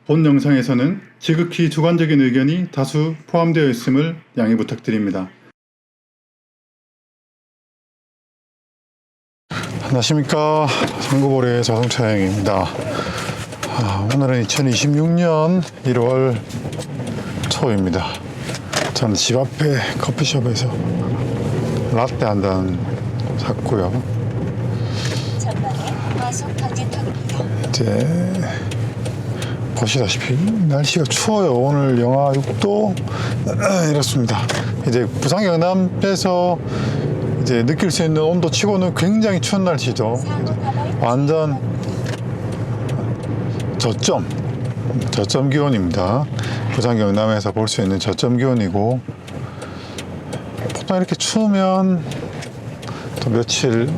본 영상에서는 지극히 주관적인 의견이 다수 포함되어 있음을 양해 부탁드립니다. 안녕하십니까. 상구볼의 자동차 여행입니다. 오늘은 2026년 1월 초입니다. 저는 집 앞에 커피숍에서 라떼 한 잔 샀고요. 이제 보시다시피 날씨가 추워요. 오늘 영하 6도 이렇습니다. 이제 부산 경남에서 이제 느낄 수 있는 온도 치고는 굉장히 추운 날씨죠. 완전 저점 기온입니다. 부산 경남에서 볼 수 있는 저점 기온이고, 보통 이렇게 추우면 또 며칠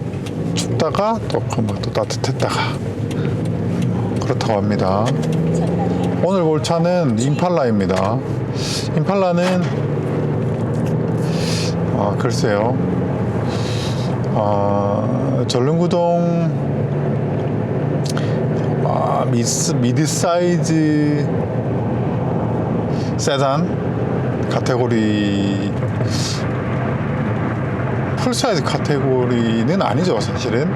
춥다가 또 따뜻했다가 그렇다고 합니다. 오늘 볼 차는 임팔라입니다. 임팔라는 글쎄요, 전륜구동 미드 사이즈 세단 카테고리, 풀사이즈 카테고리는 아니죠. 사실은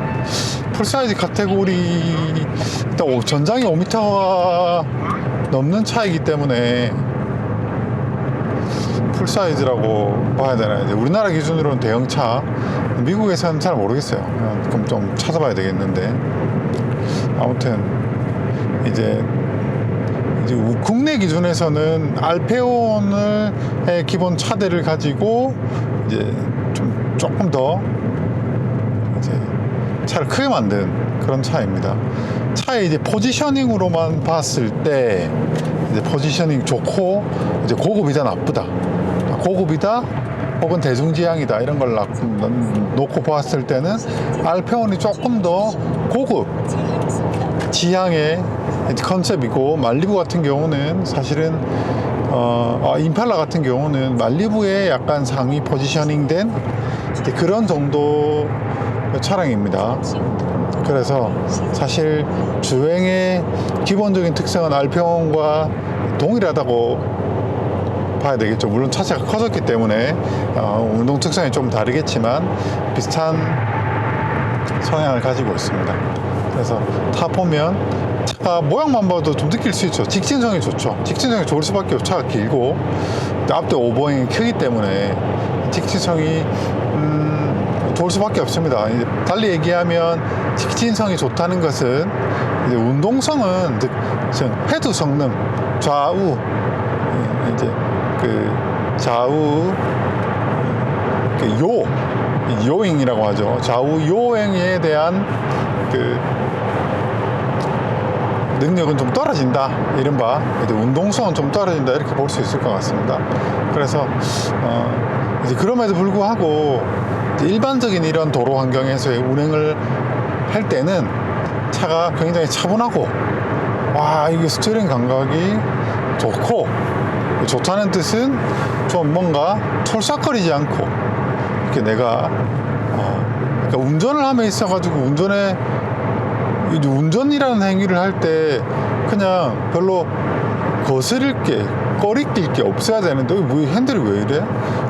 풀사이즈 카테고리, 일단 전장이 5m가 넘는 차이기 때문에 풀사이즈라고 봐야 되나요? 이제 우리나라 기준으로는 대형차, 미국에서는 잘 모르겠어요. 그럼 좀 찾아봐야 되겠는데, 아무튼 이제 국내 기준에서는 알페온의 기본 차대를 가지고 이제 조금 더 이제 차를 크게 만든 그런 차입니다. 차의 이제 포지셔닝으로만 봤을 때 이제 포지셔닝 좋고, 이제 고급이다 나쁘다, 고급이다 혹은 대중지향이다 이런 걸 놓고 봤을 때는 알페온이 조금 더 고급 지향의 컨셉이고, 말리부 같은 경우는 사실은 임팔라 같은 경우는 말리부에 약간 상위 포지셔닝 된 그런 정도 차량입니다. 그래서 사실 주행의 기본적인 특성은 알페온과 동일하다고 봐야 되겠죠. 물론 차체가 커졌기 때문에 운동 특성이 좀 다르겠지만 비슷한 성향을 가지고 있습니다. 그래서 타보면 차가 모양만 봐도 좀 느낄 수 있죠. 직진성이 좋죠. 직진성이 좋을 수밖에 없죠. 차가 길고 앞뒤 오버행이 크기 때문에 직진성이 좋을 수밖에 없습니다. 이제 달리 얘기하면 직진성이 좋다는 것은 이제 운동성은, 즉 헤드 성능, 좌우 이제 좌우 요잉이라고 하죠. 좌우 요행에 대한 능력은 좀 떨어진다, 이른바 이제 운동성은 좀 떨어진다, 이렇게 볼 수 있을 것 같습니다. 그래서 이제 그럼에도 불구하고 이제 일반적인 이런 도로 환경에서의 운행을 할 때는 차가 굉장히 차분하고, 이게 스티어링 감각이 좋고, 좋다는 뜻은 좀 뭔가 촐싹거리지 않고, 이렇게 내가 그러니까 운전을 함에 있어가지고 운전이라는 행위를 할 때 그냥 별로 거스를 게, 꺼리낄 게 없어야 되는데 뭐 핸들이 왜 이래?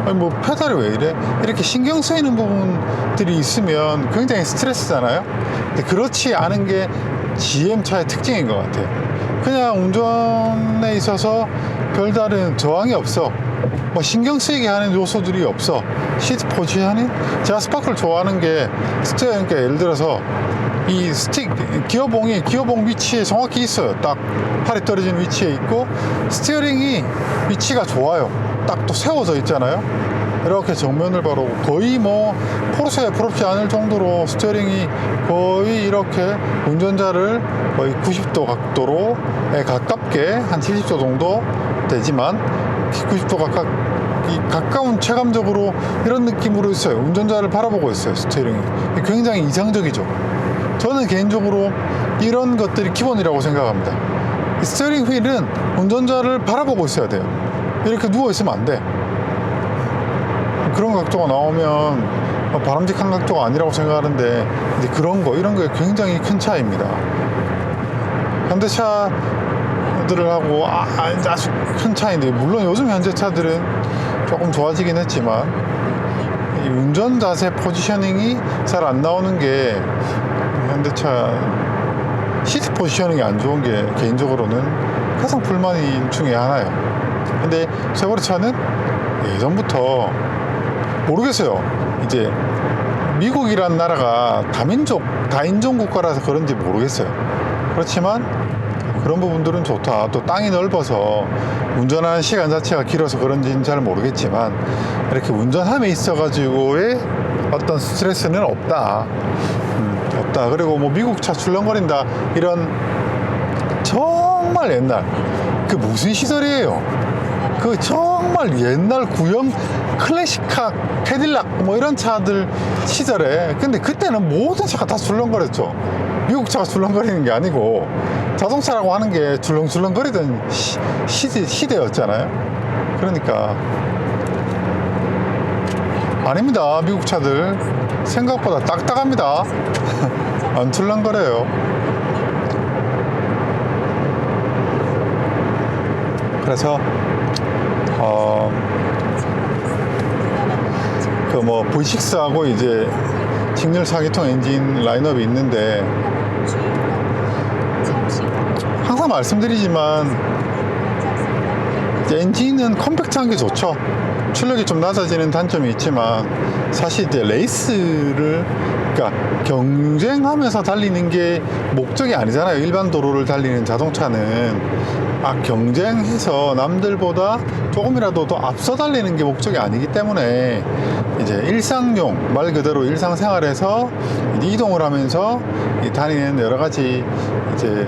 아니 뭐 페달이 왜 이래? 이렇게 신경 쓰이는 부분들이 있으면 굉장히 스트레스잖아요. 근데 그렇지 않은 게 GM차의 특징인 것 같아요. 그냥 운전에 있어서 별다른 저항이 없어. 뭐 신경 쓰이게 하는 요소들이 없어. 시트 포지셔닝? 제가 스파크를 좋아하는 게 그러니까 예를 들어서 이 기어봉 위치에 정확히 있어요. 딱 팔이 떨어진 위치에 있고, 스티어링이 위치가 좋아요. 딱 또 세워져 있잖아요. 이렇게 정면을 바로 거의 뭐 포르쉐에 부럽지 않을 정도로 스티어링이 거의 이렇게 운전자를 거의 90도 각도로에 가깝게, 한 70도 정도 되지만 90도 가까운 체감적으로 이런 느낌으로 있어요. 운전자를 바라보고 있어요. 스티어링이 굉장히 이상적이죠. 저는 개인적으로 이런 것들이 기본이라고 생각합니다. 스티어링 휠은 운전자를 바라보고 있어야 돼요. 이렇게 누워있으면 안 돼. 그런 각도가 나오면 바람직한 각도가 아니라고 생각하는데, 이제 이런 게 굉장히 큰 차이입니다. 현대차들 차들하고 이제 아주 큰 차인데, 물론 요즘 현대차들은 조금 좋아지긴 했지만 이 운전 자세 포지셔닝이 잘 안 나오는 게 현대차 시트 포지셔닝이 안 좋은 게 개인적으로는 가장 불만인 중에 하나예요. 근데 쉐보레 차는 예전부터 모르겠어요. 이제 미국이란 나라가 다인종 국가라서 그런지 모르겠어요. 그렇지만 그런 부분들은 좋다. 또 땅이 넓어서 운전하는 시간 자체가 길어서 그런지는 잘 모르겠지만 이렇게 운전함에 있어가지고의 어떤 스트레스는 없다. 없다. 그리고 뭐 미국 차 출렁거린다 이런 정말 옛날 그 무슨 시절이에요? 그 정말 옛날 구형 클래식카 캐딜락 뭐 이런 차들 시절에, 근데 그때는 모든 차가 다 출렁거렸죠. 미국 차가 출렁거리는 게 아니고 자동차라고 하는 게 출렁출렁거리던 시대였잖아요. 그러니까 아닙니다. 미국 차들 생각보다 딱딱합니다. 안 출렁거려요. 그래서 그 뭐 V6하고 이제 직렬 4기통 엔진 라인업이 있는데, 항상 말씀드리지만 엔진은 컴팩트한 게 좋죠. 출력이 좀 낮아지는 단점이 있지만 사실 이제 레이스를, 그러니까 경쟁하면서 달리는 게 목적이 아니잖아요. 일반 도로를 달리는 자동차는 경쟁해서 남들보다 조금이라도 더 앞서 달리는 게 목적이 아니기 때문에 이제 일상용, 말 그대로 일상생활에서 이동을 하면서 다니는 여러 가지 이제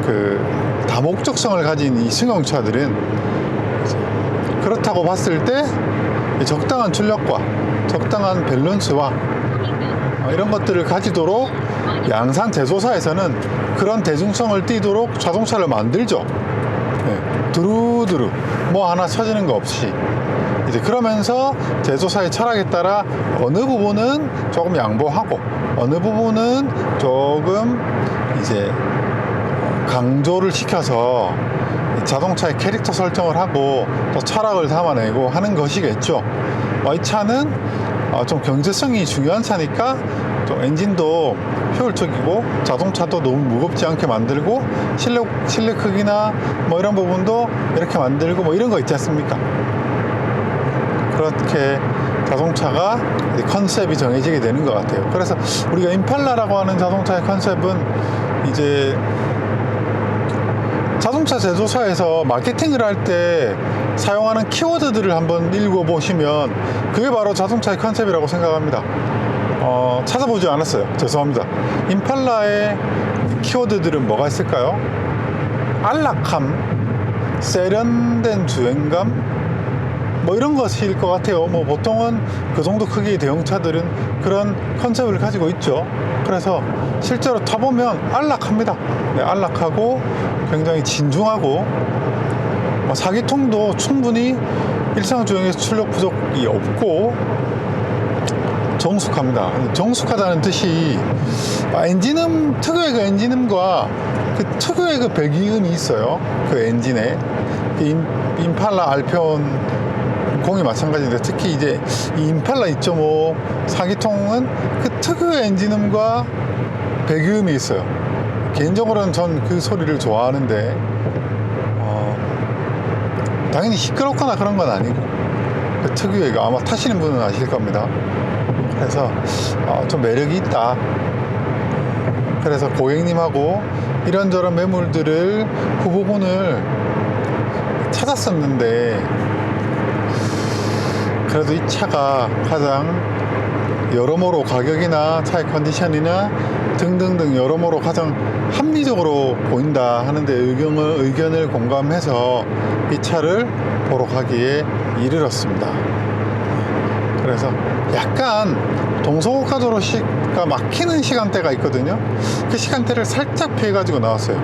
그 다목적성을 가진 이 승용차들은 그렇다고 봤을 때 적당한 출력과 적당한 밸런스와 이런 것들을 가지도록 양산 제조사에서는 그런 대중성을 띠도록 자동차를 만들죠. 두루두루 뭐 하나 처지는 거 없이. 이제 그러면서 제조사의 철학에 따라 어느 부분은 조금 양보하고 어느 부분은 조금 이제 강조를 시켜서 자동차의 캐릭터 설정을 하고 또 철학을 담아내고 하는 것이겠죠. 이 차는 좀 경제성이 중요한 차니까 좀 엔진도 효율적이고 자동차도 너무 무겁지 않게 만들고 실내 크기나 뭐 이런 부분도 이렇게 만들고 뭐 이런 거 있지 않습니까? 그렇게 자동차가 컨셉이 정해지게 되는 것 같아요. 그래서 우리가 임팔라라고 하는 자동차의 컨셉은 이제 자동차 제조사에서 마케팅을 할 때 사용하는 키워드들을 한번 읽어보시면 그게 바로 자동차의 컨셉이라고 생각합니다. 찾아보지 않았어요. 죄송합니다. 임팔라의 키워드들은 뭐가 있을까요? 안락함, 세련된 주행감, 뭐 이런 것일 것 같아요. 뭐 보통은 그 정도 크기의 대형차들은 그런 컨셉을 가지고 있죠. 그래서 실제로 타보면 안락합니다. 네, 안락하고 굉장히 진중하고 4기통도 충분히 일상 주행에서 출력 부족이 없고 정숙합니다. 정숙하다는 뜻이 엔진음, 특유의 그 엔진음과 그 특유의 그 배기음이 있어요. 그 엔진에 임팔라 알페온 공이 마찬가지인데, 특히 이제 이 임팔라 2.5 4기통은 그 특유의 엔진음과 배기음이 있어요. 개인적으로는 전 그 소리를 좋아하는데 당연히 시끄럽거나 그런 건 아니고 그 특유의 아마 타시는 분은 아실 겁니다. 그래서 좀 매력이 있다. 그래서 고객님하고 이런저런 매물들을 후보군을 찾았었는데, 그래도 이 차가 가장 여러모로 가격이나 차의 컨디션이나 등등등 여러모로 가장 합리적으로 보인다 하는데 의견을 공감해서 이 차를 보러 가기에 이르렀습니다. 그래서 약간 동서고가도로가 막히는 시간대가 있거든요. 그 시간대를 살짝 피해 가지고 나왔어요.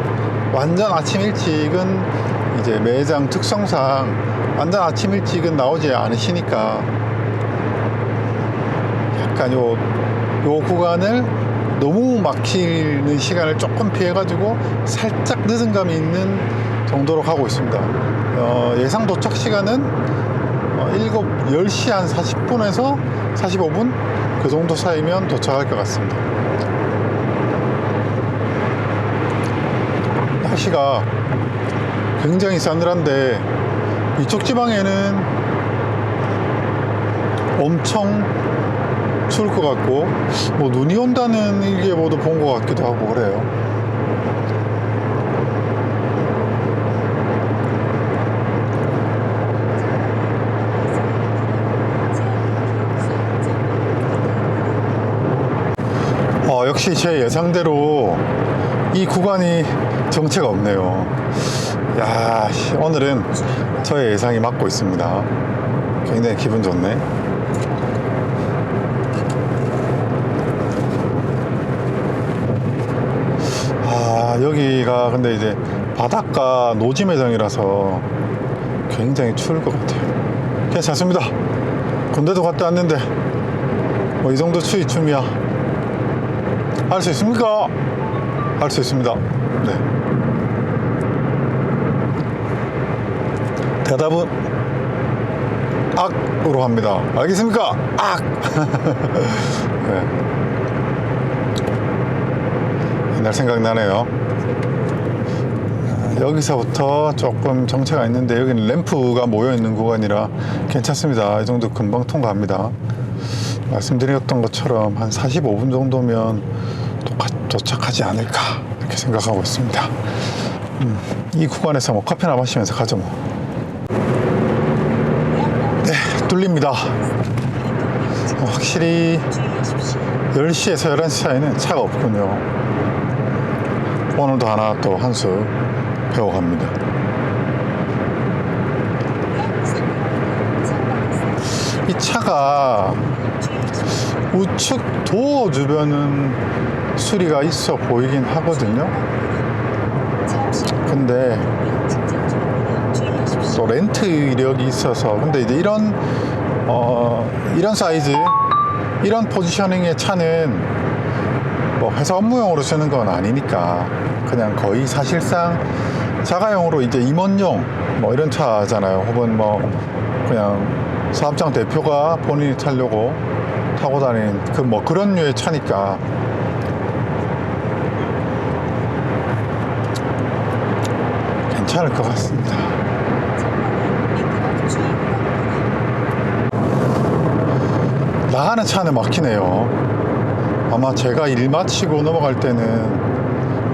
완전 아침 일찍은 이제 매장 특성상 완전 아침 일찍은 나오지 않으시니까 약간 요 구간을 너무 막히는 시간을 조금 피해가지고 살짝 늦은 감이 있는 정도로 가고 있습니다. 예상 도착 시간은 10시 한 40분에서 45분 그 정도 사이면 도착할 것 같습니다. 날씨가 굉장히 싸늘한데 이쪽 지방에는 엄청 추울 것 같고 뭐 눈이 온다는 일기예보도 본 것 같기도 하고 그래요. 역시 제 예상대로 이 구간이 정체가 없네요. 야, 오늘은 저의 예상이 맞고 있습니다. 굉장히 기분 좋네. 여기가 근데 이제 바닷가 노지 매장이라서 굉장히 추울 것 같아요. 괜찮습니다. 군대도 갔다 왔는데 뭐 이 정도 추위춤이야. 할 수 있습니까? 할 수 있습니다. 네. 대답은 악으로 합니다. 알겠습니까? 악! 네. 옛날 생각나네요. 여기서부터 조금 정체가 있는데 여기는 램프가 모여있는 구간이라 괜찮습니다. 이 정도 금방 통과합니다. 말씀드렸던 것처럼 한 45분 정도면 도착하지 않을까 이렇게 생각하고 있습니다. 이 구간에서 뭐 커피나 마시면서 가죠 뭐. 네, 뚫립니다. 확실히 10시에서 11시 사이는 차가 없군요. 오늘도 하나 또 한 수 배워갑니다. 이 차가 우측 도어 주변은 수리가 있어 보이긴 하거든요. 근데 또 렌트 이력이 있어서 근데 이제 이런 사이즈 이런 포지셔닝의 차는 뭐 회사 업무용으로 쓰는 건 아니니까 그냥 거의 사실상 자가용으로 이제 임원용 뭐 이런 차잖아요. 혹은 뭐 그냥 사업장 대표가 본인이 타려고 타고 다니는 뭐 그런 류의 차니까 괜찮을 것 같습니다. 나가는 차는 막히네요. 아마 제가 일 마치고 넘어갈 때는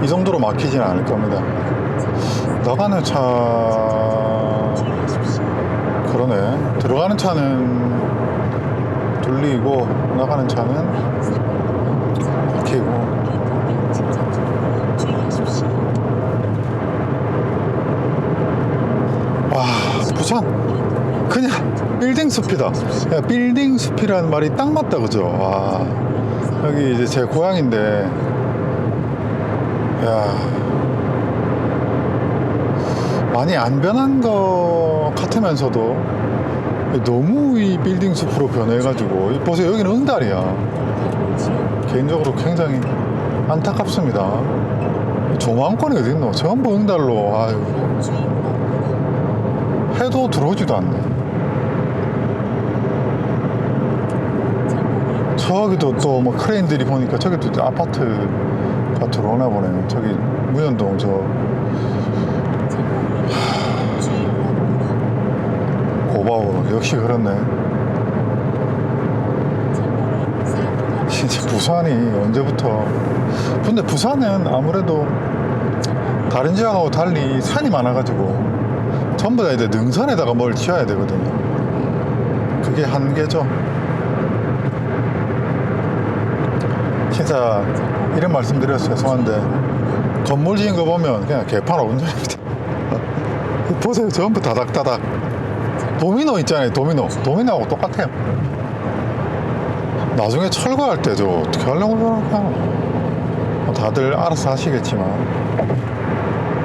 이 정도로 막히진 않을 겁니다. 나가는 차 그러네. 들어가는 차는 돌리고 나가는 차는 막히고. 와, 부산 그냥 빌딩 숲이다. 야, 빌딩 숲이라는 말이 딱 맞다, 그죠? 와, 여기 이제 제 고향인데, 야, 많이 안 변한 것 같으면서도 너무 이 빌딩 숲으로 변해가지고, 보세요, 여기는 응달이야. 개인적으로 굉장히 안타깝습니다. 조망권이 어디 있노? 전부 응달로. 아유, 해도 들어오지도 않네. 저기도 또 뭐 크레인들이 보니까 저기도 이제 아파트가 들어오나 보네. 저기 무현동 고바우 역시 그렇네. 진짜 부산이 언제부터. 근데 부산은 아무래도 다른 지역하고 달리 산이 많아가지고 전부 다 이제 능선에다가 뭘 지어야 되거든요. 그게 한계죠. 진짜 이런 말씀 드렸어요. 죄송한데 건물 지은 거 보면 그냥 개판 5분 전입니다. 보세요. 전부 다닥다닥. 도미노 있잖아요. 도미노하고 똑같아요. 나중에 철거할 때 저 어떻게 하려고 저럴까. 다들 알아서 하시겠지만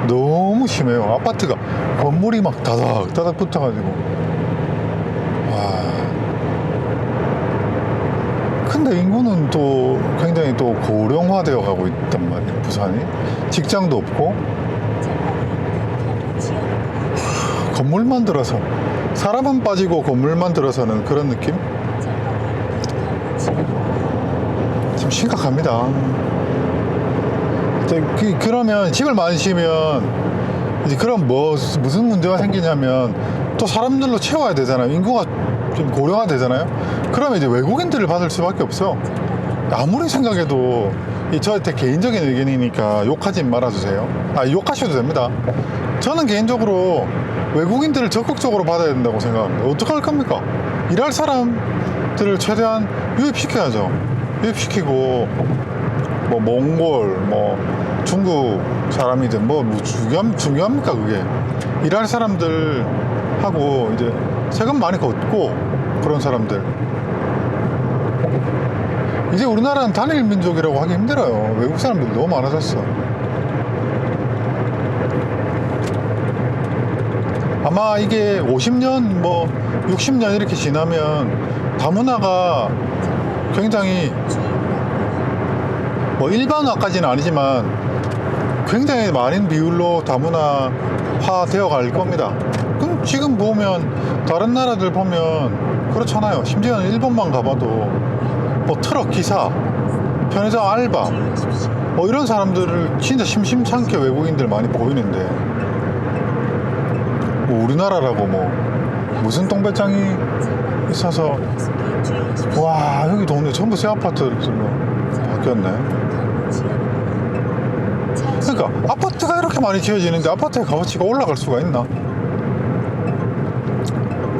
너무 심해요. 아파트가 건물이 막 다닥다닥 붙어가지고. 와, 근데 인구는 또 굉장히 또 고령화되어 가고 있단 말이에요. 부산이 직장도 없고 건물만 들어서 사람은 빠지고 건물만 들어서는 그런 느낌? 좀 심각합니다. 그러면 집을 많이 지으면 이제 그럼 무슨 문제가 생기냐면 또 사람들로 채워야 되잖아요. 인구가 좀 고령화 되잖아요. 그러면 이제 외국인들을 받을 수밖에 없어요. 아무리 생각해도 저한테 개인적인 의견이니까 욕하지 말아주세요. 욕하셔도 됩니다. 저는 개인적으로 외국인들을 적극적으로 받아야 된다고 생각합니다. 어떻게 할 겁니까? 일할 사람들을 최대한 유입시켜야죠. 유입시키고 뭐 몽골, 뭐 중국 사람이든 뭐 중요합니까 그게? 일할 사람들하고 이제 세금 많이 걷고 그런 사람들. 이제 우리나라는 단일 민족이라고 하기 힘들어요. 외국 사람들이 너무 많아졌어. 아마 이게 50년 뭐 60년 이렇게 지나면 다문화가 굉장히 뭐 일반화까지는 아니지만 굉장히 많은 비율로 다문화화 되어 갈 겁니다. 그럼 지금 보면 다른 나라들 보면 그렇잖아요. 심지어는 일본만 가봐도 뭐 트럭 기사, 편의점 알바 뭐 이런 사람들을 진짜 심심찮게 외국인들 많이 보이는데 뭐 우리나라라고 뭐 무슨 똥배짱이 있어서 와 여기 동네 전부 새 아파트로 바뀌었네. 그러니까 아파트가 이렇게 많이 지어지는데 아파트의 값어치가 올라갈 수가 있나?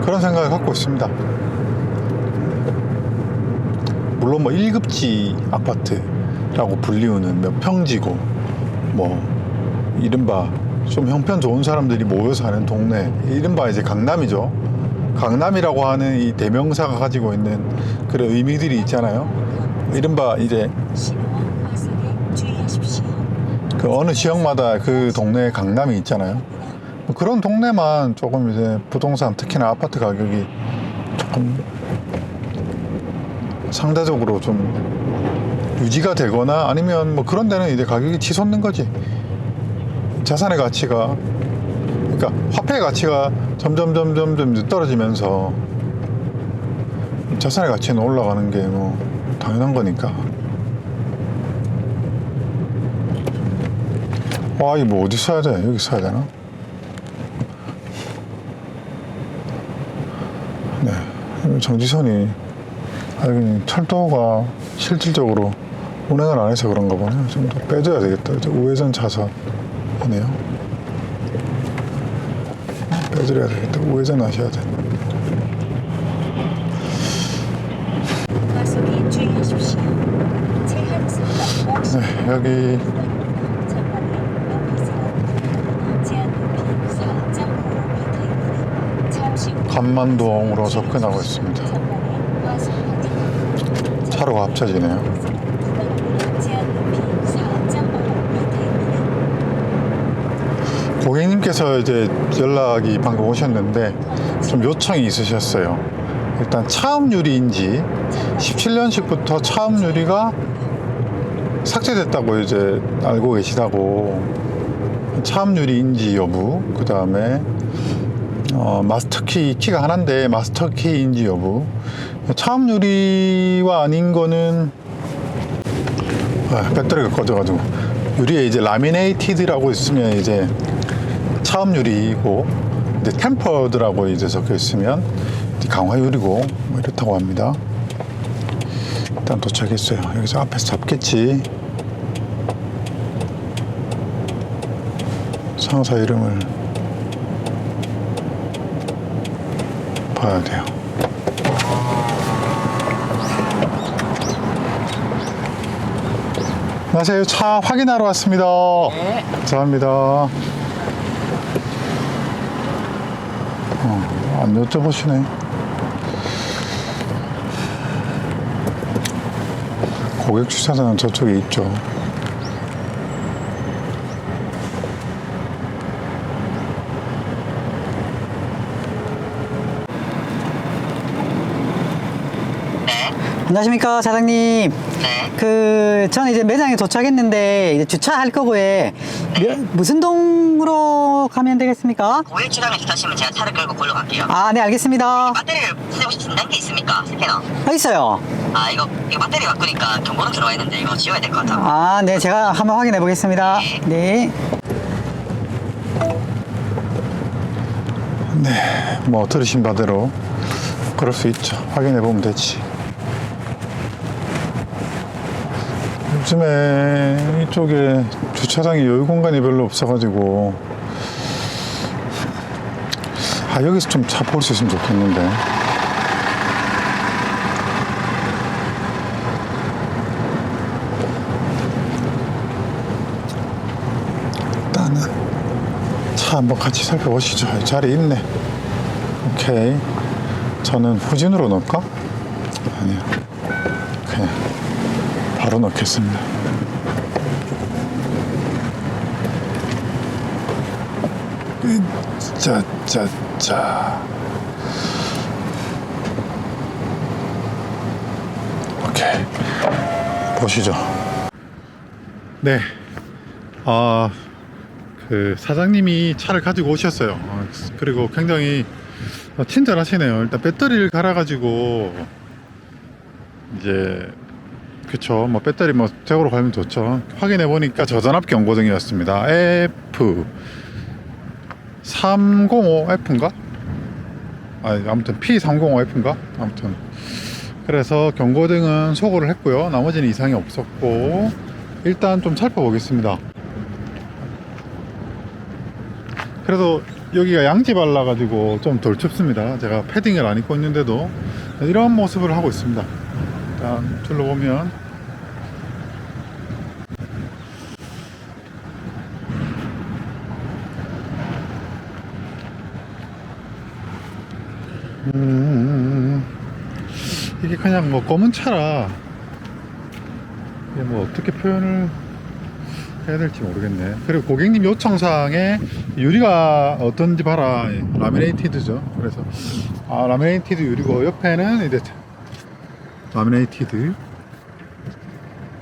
그런 생각을 갖고 있습니다. 물론 뭐 1급지 아파트라고 불리우는 몇 평지고 뭐 이른바 좀 형편 좋은 사람들이 모여 사는 동네, 이른바 이제 강남이죠. 강남이라고 하는 이 대명사가 가지고 있는 그런 의미들이 있잖아요. 이른바 이제 그 어느 지역마다 그 동네에 강남이 있잖아요. 그런 동네만 조금 이제 부동산, 특히나 아파트 가격이 조금 상대적으로 좀 유지가 되거나 아니면 뭐 그런 데는 이제 가격이 치솟는 거지. 자산의 가치가, 그러니까 화폐의 가치가 점점 떨어지면서 자산의 가치는 올라가는 게 뭐 당연한 거니까. 와, 이거 뭐 어디 써야 돼? 여기 써야 되나? 네, 정지선이 철도가 실질적으로 운행을 안 해서 그런가 보네요. 좀 더 빼줘야 되겠다. 우회전 차선이네요. 빼드려야 되겠다. 우회전 하셔야 돼. 과속에 주의하십시오. 네, 여기 관만동으로 접근하고 있습니다. 차로가 합쳐지네요. 고객님께서 이제 연락이 방금 오셨는데 좀 요청이 있으셨어요. 일단 차음유리인지 17년식부터 차음유리가 삭제됐다고 이제 알고 계시다고, 차음유리인지 여부, 그 다음에 마스터키, 키가 하나인데 마스터키인지 여부. 차음유리와 아닌 거는 배터리가 꺼져가지고, 유리에 이제 라미네이티드라고 있으면 이제 차음유리고, 이제 템퍼드라고 이제 적혀 있으면 강화유리고 뭐 이렇다고 합니다. 일단 도착했어요. 여기서 앞에서 잡겠지. 상사 이름을 봐야 돼요. 안녕하세요. 차 확인하러 왔습니다. 네. 감사합니다. 안 여쭤보시네. 고객 주차장은 저쪽에 있죠. 안녕하십니까, 사장님. 네. 저는 이제 매장에 도착했는데, 이제 주차할 거고에, 무슨 동으로 가면 되겠습니까? 우일주량에 주차하시면 제가 차를 끌고 골로 갈게요. 아, 네, 알겠습니다. 배터리를 혹시 준다는 게 있습니까? 스캐너. 있어요. 아, 이거 배터리 바꾸니까 경고로 들어와 있는데 이거 지워야 될 것 같아. 아, 네, 제가 한번 확인해 보겠습니다. 네. 네, 뭐 들으신 바대로 그럴 수 있죠. 확인해 보면 되지. 요즘에 이쪽에 주차장에 여유 공간이 별로 없어가지고 여기서 좀 차 볼 수 있으면 좋겠는데. 일단은 차 한번 같이 살펴보시죠. 자리 있네. 오케이. 저는 후진으로 넣을까? 아니야. 그냥 바로 넣겠습니다. 짜짜짜. 오케이. 보시죠. 네. 사장님이 차를 가지고 오셨어요. 그리고 굉장히 친절하시네요. 일단 배터리를 갈아가지고 이제 그쵸, 뭐 배터리 뭐 제고로 갈면 좋죠. 확인해 보니까 저전압 경고등이었습니다. F305F인가? 아무튼 P305F인가? 아무튼 그래서 경고등은 소거를 했고요. 나머지는 이상이 없었고, 일단 좀 살펴보겠습니다. 그래도 여기가 양지 발라가지고 좀 덜 춥습니다. 제가 패딩을 안 입고 있는데도 이런 모습을 하고 있습니다. 일단 둘러보면 이게 그냥 뭐 검은 차라 이게 뭐 어떻게 표현을 해야 될지 모르겠네. 그리고 고객님 요청사항에 유리가 어떤지 봐라. 라미네이티드죠. 그래서 라미네이티드 유리고, 옆에는 이제 라미네이티드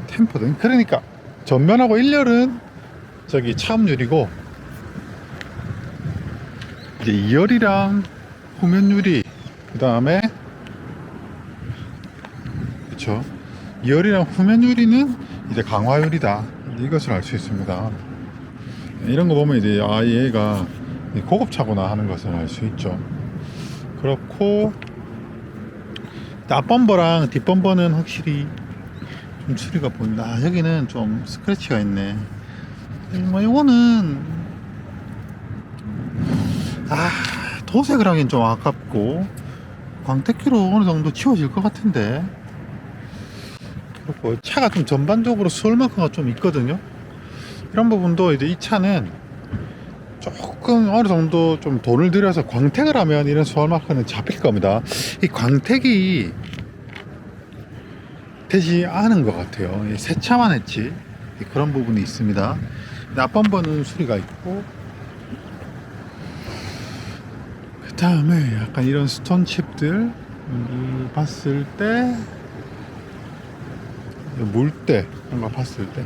템퍼등. 그러니까 전면하고 1열은 저기 차음 유리고, 이제 2열이랑 후면 유리, 그 다음에 그쵸, 2열이랑 후면 유리는 이제 강화 유리다, 이것을 알 수 있습니다. 이런 거 보면 이제 얘가 고급차구나 하는 것을 알 수 있죠. 그렇고 앞범버랑 뒷범버는 확실히 좀 수리가 보입니다. 여기는 좀 스크래치가 있네. 뭐 이거는 도색을 하긴 좀 아깝고, 광택기로 어느 정도 치워질 것 같은데. 그렇고 차가 좀 전반적으로 수월마크가 좀 있거든요. 이런 부분도 이제 이 차는 조금 어느 정도 좀 돈을 들여서 광택을 하면 이런 수월마크는 잡힐 겁니다. 이 광택이 되지 않은 것 같아요. 세차만 했지 그런 부분이 있습니다. 앞범버는 수리가 있고, 그 다음에 약간 이런 스톤 칩들 봤을 때, 물때 뭔가 봤을 때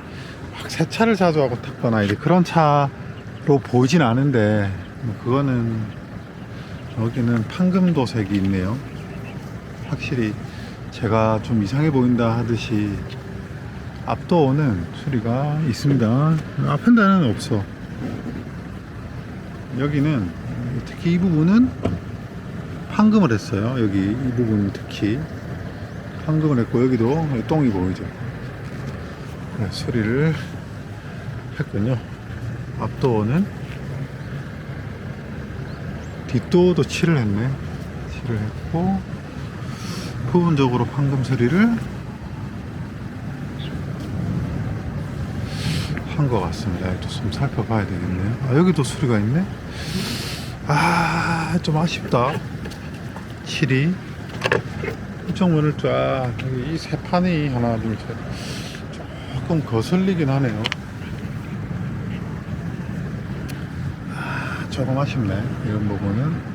막 세차를 자주 하고 탔거나 이제 그런 차로 보이진 않은데, 그거는 여기는 판금 도색이 있네요. 확실히 제가 좀 이상해 보인다 하듯이 앞도어는 수리가 있습니다. 앞펜다는 없어. 여기는 특히 이 부분은 판금을 했어요. 여기 이 부분 특히 판금을 했고, 여기도 똥이 보이죠. 네, 수리를 했군요. 앞도어는, 뒷도어도 칠을 했네. 칠을 했고, 부분적으로 판금 수리를 한 것 같습니다. 또 좀 살펴봐야 되겠네요. 여기도 수리가 있네. 좀 아쉽다. 칠이 이쪽 문을 쫙, 이 세 판이 하나 둘 셋 조금 거슬리긴 하네요. 조금 아쉽네, 이런 부분은.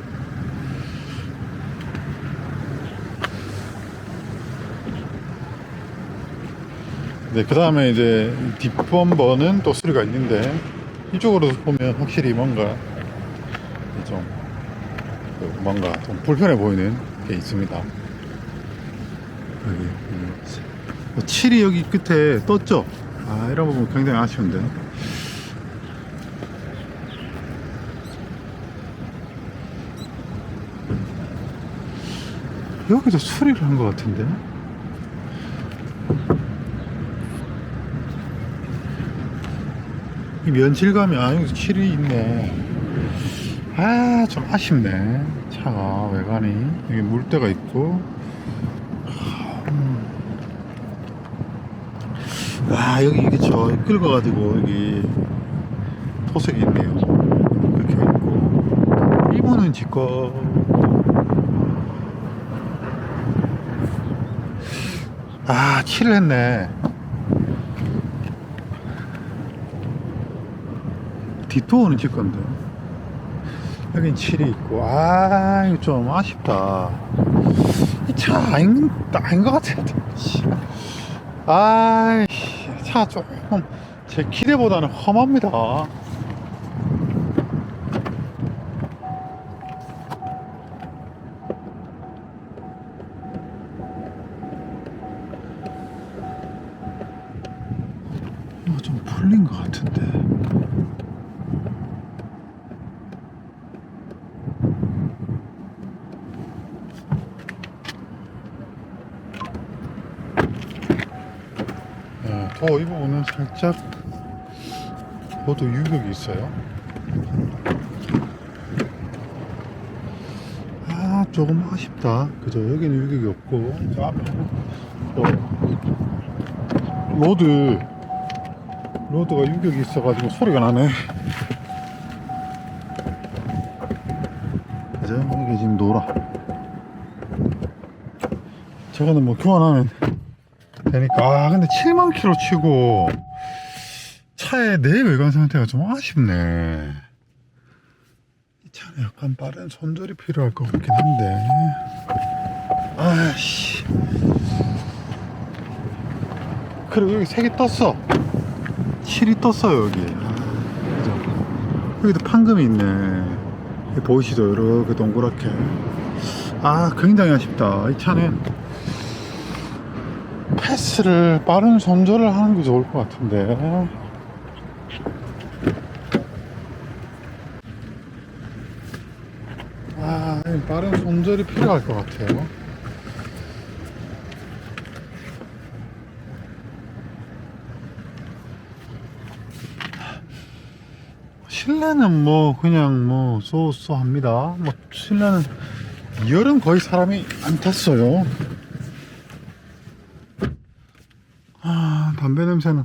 네, 그 다음에 이제 뒷범버는 또 수리가 있는데 이쪽으로 보면 확실히 뭔가 좀 뭔가 좀 불편해 보이는 게 있습니다. 여기 칠이 여기 끝에 떴죠? 아, 이런 부분 굉장히 아쉬운데. 여기도 수리를 한 것 같은데. 이 면질감이, 아, 여기 칠이 있네. 아, 좀 아쉽네. 차가 외관이. 여기 물때가 있고. 아, 여기 이게 저 긁어가지고 여기 토색이 있네요. 이렇게 있고. 이분은 지거. 아, 칠을 했네. 뒷도어는 질 건데. 여긴 칠이 있고. 아, 이거 좀 아쉽다. 이 차 아닌 것 같은데. 아이씨, 차 조금 제 기대보다는 험합니다. 좀 풀린 것 같은데. 더 이 부분은 살짝 저도 유격이 있어요. 아, 조금 아쉽다. 그죠? 여기는 유격이 없고, 저 앞에 로드가 유격이 있어가지고 소리가 나네. 그죠? 이게 지금 노라. 저거는 뭐 교환하면 되니까. 아, 근데 7만 킬로 치고 차의 내 외관 상태가 좀 아쉽네. 이 차는 약간 빠른 손절이 필요할 것 같긴 한데. 아씨. 그리고 여기 색이 떴어. 7이 떴어요, 여기. 아, 그죠? 여기도 판금이 있네. 여기 보이시죠? 이렇게 동그랗게. 아, 굉장히 아쉽다. 이 차는 패스를 빠른 손절을 하는 게 좋을 것 같은데. 아, 빠른 손절이 필요할 것 같아요. 실내는 뭐 그냥 뭐 쏘쏘합니다. 뭐 실내는 열은 거의 사람이 안 탔어요. 아, 담배 냄새는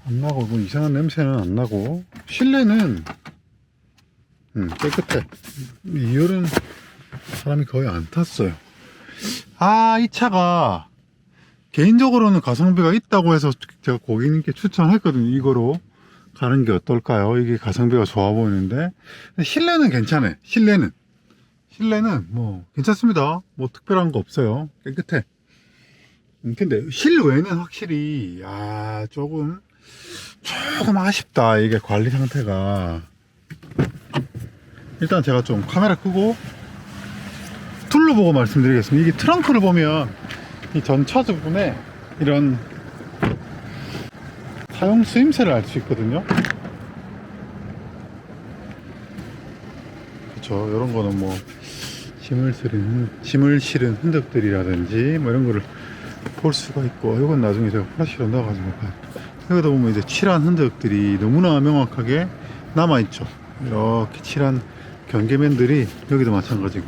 안 나고 뭐 이상한 냄새는 안 나고 실내는 깨끗해. 열은 사람이 거의 안 탔어요. 아, 이 차가 개인적으로는 가성비가 있다고 해서 제가 고객님께 추천했거든요. 이거로 가는 게 어떨까요? 이게 가성비가 좋아 보이는데. 실내는 괜찮아요. 실내는 뭐 괜찮습니다. 뭐 특별한 거 없어요. 깨끗해. 근데 실외는 확실히 조금 아쉽다. 이게 관리 상태가. 일단 제가 좀 카메라 끄고 둘러보고 말씀드리겠습니다. 이게 트렁크를 보면 이 전차 부분에 이런 사용 쓰임새를 알 수 있거든요. 그쵸. 이런 거는 뭐 짐을 실은 흔적들이라든지 뭐 이런 거를 볼 수가 있고, 이건 나중에 제가 플래시로 넣어가지고 여기다 보면 이제 칠한 흔적들이 너무나 명확하게 남아있죠. 이렇게 칠한 경계면들이 여기도 마찬가지고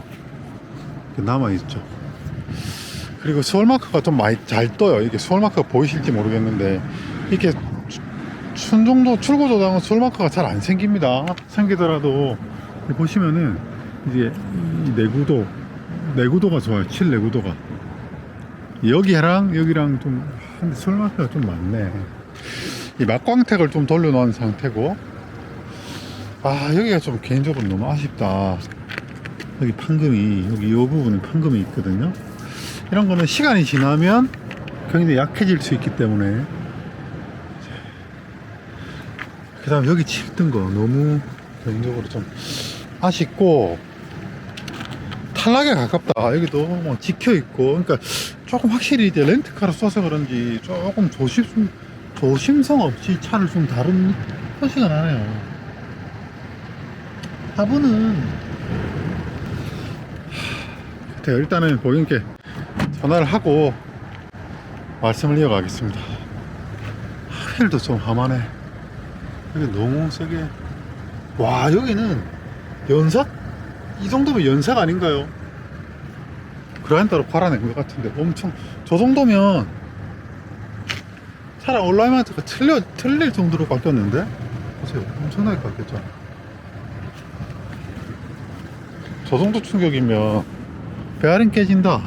남아있죠. 그리고 스월마크가 좀 많이 잘 떠요. 이게 스월마크가 보이실지 모르겠는데, 이게 순정도 출고 조장은 스월마크가 잘 안 생깁니다. 생기더라도 보시면은 이제 이 내구도가 좋아요. 칠 내구도가 여기랑 좀, 근데 스월마크가 좀 많네. 이 막광택을 좀 돌려놓은 상태고, 여기가 좀 개인적으로 너무 아쉽다. 여기 판금이, 여기 이 부분에 판금이 있거든요. 이런 거는 시간이 지나면 굉장히 약해질 수 있기 때문에 그 다음 여기 칠 뜬 거 너무 개인적으로 좀 아쉽고 탈락에 가깝다. 여기도 뭐 찍혀있고, 그러니까 조금 확실히 이제 렌트카로 써서 그런지 조금 조심성 없이 차를 좀 다룬 표시가 나네요. 하부는 같아요. 일단은 고객님께 전화를 하고 말씀을 이어가겠습니다. 휠도 좀 험하네. 여기 너무 세게. 와, 여기는 연사? 이 정도면 연사가 아닌가요? 그라인더로 갈아낸 것 같은데 엄청, 저 정도면 차량 얼라이먼트가 틀릴 정도로 바뀌었는데? 보세요, 엄청나게 바뀌었죠. 저 정도 충격이면 베어링 깨진다.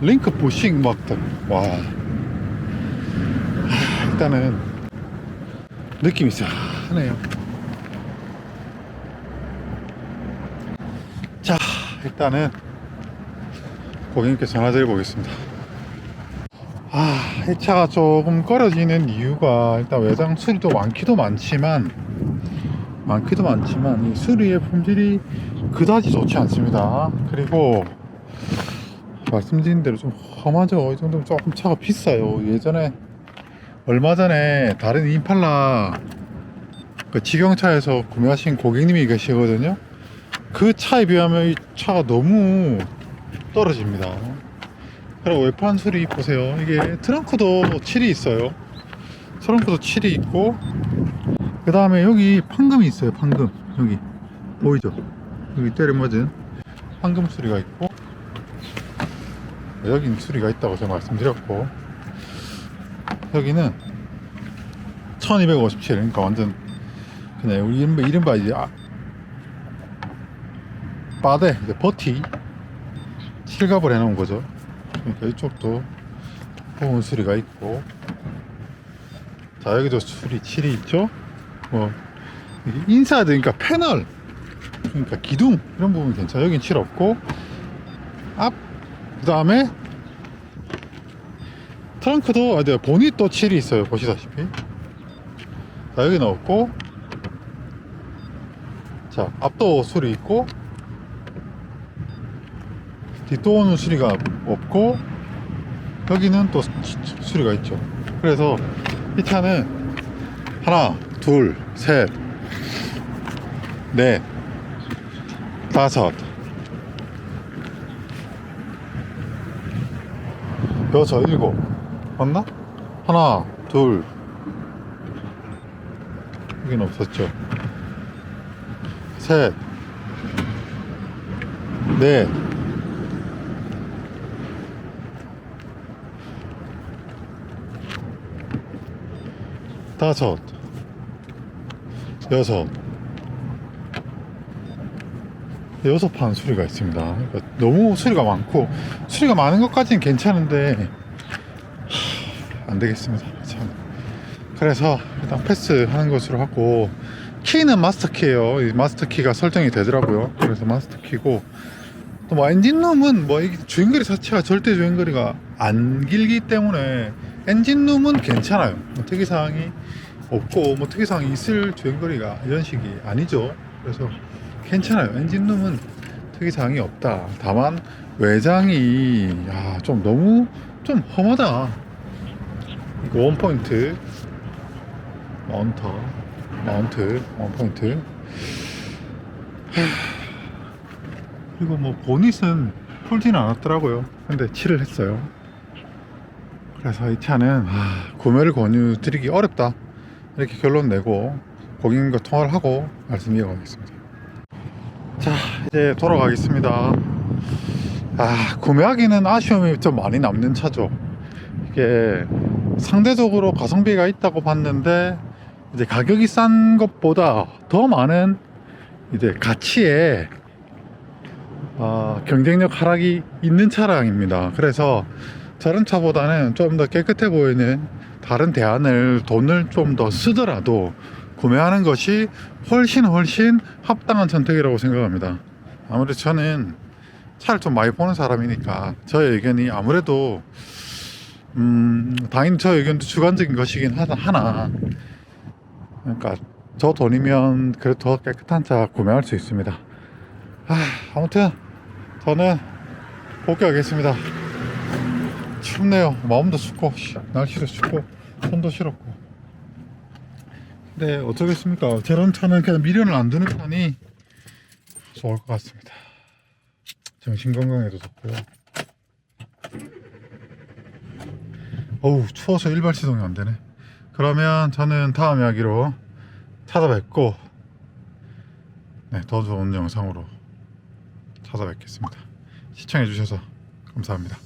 링크 부싱 막, 와. 일단은 느낌이 쎄하네요. 자, 일단은 고객님께 전화 드려 보겠습니다. 이 차가 조금 꺼려지는 이유가 일단 외장 수리도 많기도 많지만 이 수리의 품질이 그다지 좋지 않습니다. 그리고 말씀드린 대로 좀 험하죠. 이 정도면 조금 차가 비싸요. 예전에 얼마 전에 다른 임팔라 그 직영차에서 구매하신 고객님이 계시거든요. 그 차에 비하면 이 차가 너무 떨어집니다. 그리고 외판 수리 보세요. 이게 트렁크도 칠이 있어요. 트렁크도 칠이 있고, 그 다음에 여기 판금이 있어요. 판금 여기 보이죠? 여기 때려맞은 판금 수리가 있고, 여긴 수리가 있다고 제가 말씀드렸고, 여기는 1257, 그러니까 완전 그냥 우리 이른바 이제 바데, 이제 버티 칠갑을 해놓은 거죠. 그러니까 이쪽도 보온 수리가 있고, 자, 여기도 수리 칠이 있죠. 뭐 인사드, 그러니까 패널, 그러니까 기둥 이런 부분 괜찮아. 여긴 칠 없고, 그 다음에 트렁크도 보닛도 칠이 있어요. 보시다시피. 자, 여기는 없고, 자, 앞도 수리 있고, 뒷도어는 수리가 없고, 여기는 또 수리가 있죠. 그래서 이 차는 하나, 둘, 셋, 넷, 다섯, 여섯, 일곱, 맞나? 하나, 둘, 여기는 없었죠. 셋, 넷, 다섯, 여섯 판 수리가 있습니다. 그러니까 너무 수리가 많고, 수리가 많은 것까지는 괜찮은데 안 되겠습니다. 참. 그래서 일단 패스하는 것으로 하고, 키는 마스터키예요. 이 마스터키가 설정이 되더라고요. 그래서 마스터키고, 또 뭐 엔진룸은 뭐 이게 주행거리 자체가 절대 주행거리가 안 길기 때문에 엔진룸은 괜찮아요. 뭐 특이사항이 없고, 뭐 특이사항이 있을 주행거리가 이런 식이 아니죠. 그래서 괜찮아요. 엔진룸은 특이사항이 없다. 다만 외장이 좀 너무 좀 험하다. 이거 원포인트 마운트 원포인트. 그리고 뭐 보닛은 풀지는 않았더라고요. 근데 칠을 했어요. 그래서 이 차는 구매를 권유드리기 어렵다, 이렇게 결론 내고 고객님과 통화를 하고 말씀 이어가겠습니다. 자, 이제 돌아가겠습니다. 구매하기는 아쉬움이 좀 많이 남는 차죠. 이게 상대적으로 가성비가 있다고 봤는데, 이제 가격이 싼 것보다 더 많은 이제 가치에 경쟁력 하락이 있는 차량입니다. 그래서 다른 차보다는 좀 더 깨끗해 보이는 다른 대안을, 돈을 좀 더 쓰더라도 구매하는 것이 훨씬 합당한 선택이라고 생각합니다. 아무래도 저는 차를 좀 많이 보는 사람이니까 저의 의견이 아무래도 당연히 저 의견도 주관적인 것이긴 하나 그러니까 저 돈이면 그래도 더 깨끗한 차 구매할 수 있습니다. 아무튼 저는 복귀하겠습니다. 춥네요. 마음도 춥고 날씨도 춥고 손도 시렵고. 근데 어쩌겠습니까? 저런 차는 그냥 미련을 안 두는 편이 좋을 것 같습니다. 정신건강에도 좋고요. 어우 추워서 일발 시동이 안 되네. 그러면 저는 다음 이야기로 찾아뵙고 더 좋은 영상으로 찾아뵙겠습니다. 시청해 주셔서 감사합니다.